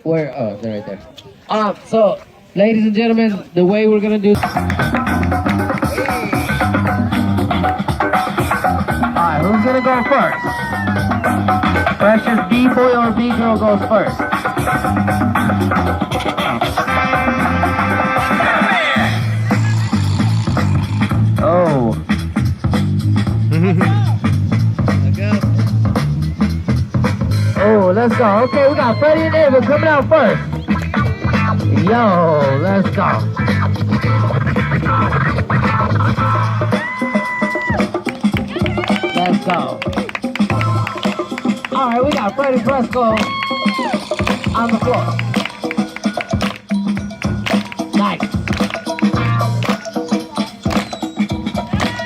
Where? Oh, they're right there. So, ladies and gentlemen, the way we're gonna do. Alright, who's gonna go first? Precious B-boy or B-girl goes first? Oh. Oh, let's go. Okay, we got Freddy and Ava coming out first. Yo, let's go. Let's go. Alright, we got Freddy Freso on the floor. Nice.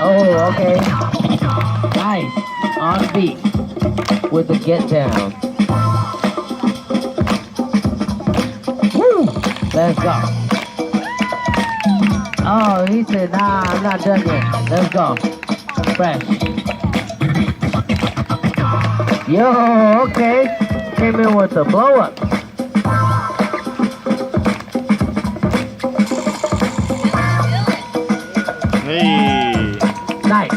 Oh, okay. Nice. On beat. With the get down. Woo! Let's go. Oh, he said, nah, I'm not done yet. Let's go. Fresh. Yo, okay. Came in with the blow up. Hey. Nice.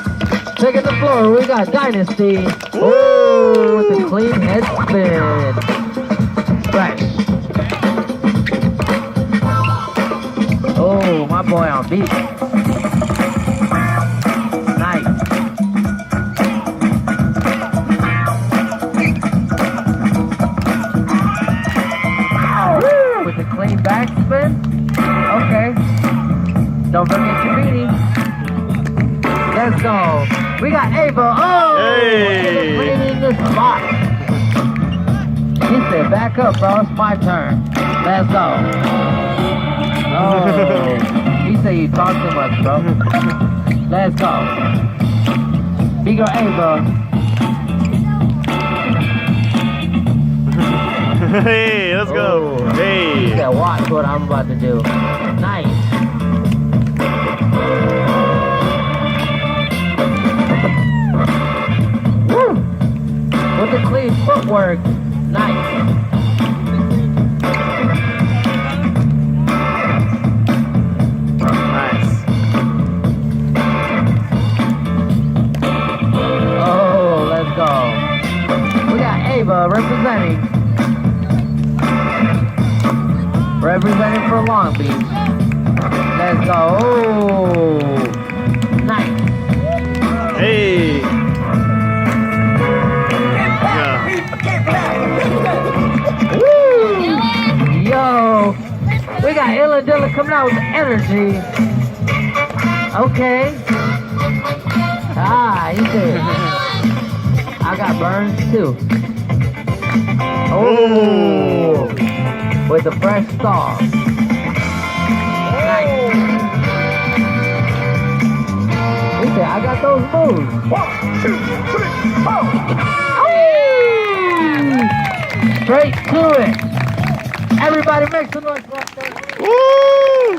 Taking the floor, we got Dynasty. Ooh, with the clean head spin. Fresh. Oh, my boy on beat. Nice. Woo, with the clean back spin. Okay. Don't forget your beanie. Let's go. We got Ava. Oh, hey. Putting in the spot. He said, back up, bro. It's my turn. Let's go. Oh, he said you talk too much, bro. Let's go. Big girl Ava. Hey, let's go. Oh. Hey. He said, watch what I'm about to do. Nice. Woo! With the clean footwork. Nice. Nice. Oh, let's go. We got Ava representing. Representing for Long Beach. Let's go. Oh, nice. Hey. Woo! Yo, we got Illin coming out with energy. Okay. Ah, he said, I got burns too. Oh, with the fresh star. Nice. He said, I got those moves. 1, 2, 3, 4. Straight to it. Everybody make some noise. Woo!